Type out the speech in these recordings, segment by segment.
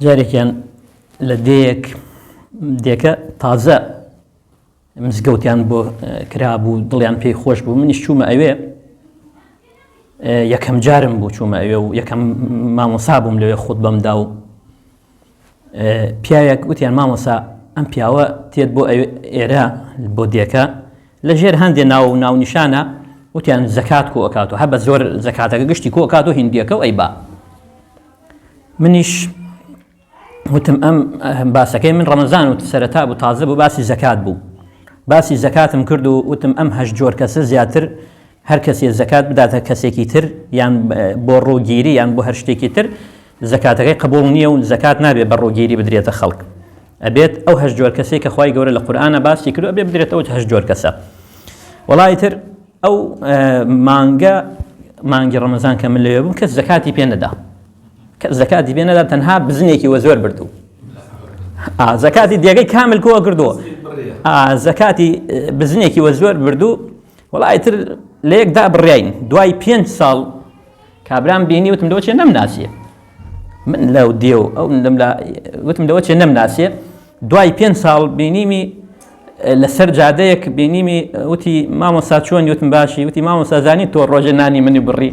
جارێکیان لە دێکە تازە مزگەوتیان بۆ کرابوو دڵیان پێی خۆش بوو منیش چوومە ئەوێ یەکەم جارم بوو چوومە ئەوێ و یەکەم مامۆسا بووم لەوێ خوتبەمدا و پیاوێک وتیان مامۆسا ئەم پیاوە تێت بۆ ئێرە بۆ دێکە لە ژێر هەندێ ناونیشانە وتیان زەکات کۆ ئەکاتەوە هەبە زۆر زەکاتەکە گشتی کۆ ئەکاتەوە هیندیەکە و ئەی با منیش وتم ئەم باسەکەی من ڕەمەزان و سەرەتا بوو تازە بوو باسی زەکات بوو باسی زەکاتم کرد و وتم ئەم هەشت جۆر کەسە زیاتر هەر کەسێ زەکات بداتە کەسێکی تر یان بۆ ڕۆگیری یان بۆ هەر شتێکی تر زەکاتەکەی قبوڵ نییە و زەکات نابێت بە ڕۆگیری بدرێتە خەڵک ئەبێت ئەو هەشت جۆر کەسێک کە خوای گەورە لە قورئانە باسی کردو ئەبێ بدرێتەوە هەشت جۆر کەسە وەڵای تر ئەو مانگی ڕەمەزان کە من لەوێ بووم کەس زەکاتی پێ نەدا زەکاتی پێ نەدا تەنها بزنێکی وە زۆر بردو زەکاتی دێگەی کامل کۆ کردووە زەکاتی بزنێکی وە زۆر بردو وەڵای تر لە یەکدا بڕیاین دوای 5 ساڵ کابرام بینی وتم لەوە چێ نەمناسیە من لەو دێ و ئەو وتم لەوە چێ نەمناسیە دوای 5 ساڵ بینیمی لەسەر جادەیەک بینیمی وتی مامۆستا چۆنی وتم باشی وتی مامۆستا زانی تۆ ڕۆژە نانی منی بڕی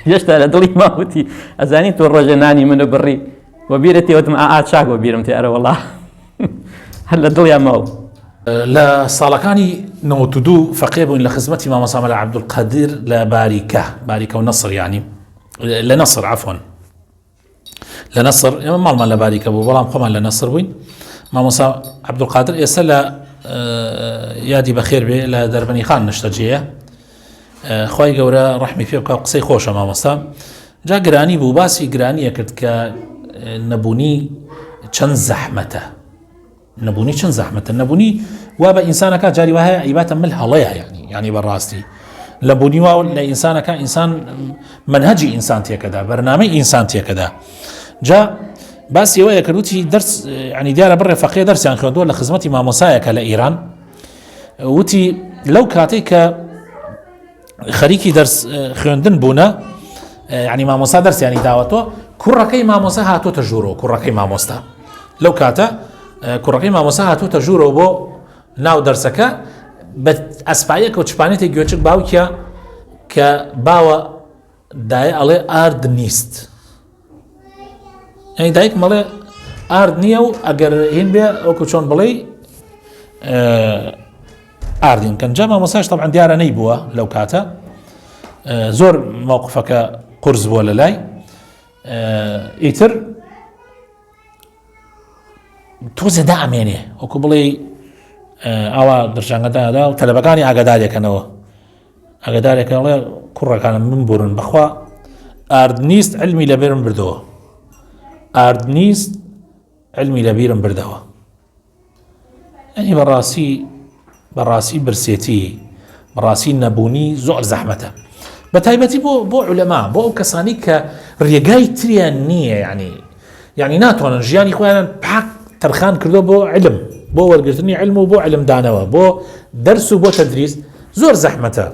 هێشتا لە دڵی ماوتی ئەزانی تۆ ڕۆژە نانی منە بڕی وە بیرەتی وتم چاک بۆ بیرم تێ ئەرە وەڵا هەر لە دڵیان ماوە لە ساڵەکانی 92 فەقێ بووین لە خزمەتی مامۆستا مەلا عەبدولقادر لە باریکە و نەسر یانی لە نەسر عەفوەن لە نەسر ئێمە ماڵمان لە باریکە بوو بەڵام خۆمان لە نەسر بووین مامۆستا عەبدولقادر ئێستا لە یادی بەخێر بێ لە دەربەنی خان نیشتەجێیە خوای گەورە ڕەحمی پێ بکات قسەی خۆشە مامۆستا جا گرانی بوو باسی گرانیە کرد کە نەبوونی چەند زەحمەتە نەبوونی وا بە ئینسانەکە جاری وایە ئیباتە مل هەڵەیە یعنی بەڕاستی لەبوونی وا لە ئینسانەکە ئینسان منهەجی ئینسان تێکەدا بەرنامەی ئینسان تێکەدا جا باسی ئەوەیە کردوتی دەرس ینی دیارە بڕێ فەقێ دەرسیان خوێندووە لە خزمەتی مامۆسایەکە لە ئیران وتی لەو کاتێک کە خەریکی دەرس خوێندن بوونە ینی مامۆستا دەرسیانی داوەتەوە کوڕەکەی مامۆستا هاتوۆتە ژوورەوە کوڕەکەی مامۆستا لەو کاتە کوڕەکەی مامۆستا هاتوۆتە ژوورەوە بۆ ناو دەرسەکە بە ئەسپایەکە و چپانێتی گوێچک باوکیە کە باوە دایە ئەڵێ ئارد نیست یعنی دایک مەڵێ ئارد نییە و ئەگەر هین بێ ئەوکو چۆن بڵێ ئاردین کەن جا مامۆستاش طبعا دیارە نەیبووە لەو کاتە زۆر موقفەکە قورس بووە لە لای ئیتر تۆزێ دائمێنێ وەکو بڵێ ئاوا دەرچانگەدادا و تەلەبەکانی ئاگادارێکەنەوە ئاگادارێکەڵێ کوڕەکانم من بڕن بەخوا ئارد نیست علمی لەبێرم بردەوە ئارد نیست علمی لەبیرم بردەوە ئەنی بەڕاستی برسێتی بەڕاستی نەبوونی زۆر زەحمەتە بە تایبەتی بۆ عولەما بۆ ئەو کەسانی کە ڕێگای تریان نییە یعنی ناتوانن ژیانی خۆیان پاک تەرخان کردو بۆ علم بۆ وەرگرتنی علم و بۆ علمدانەوە بۆ دەرس و بۆ تەدریس زۆر زەحمەتە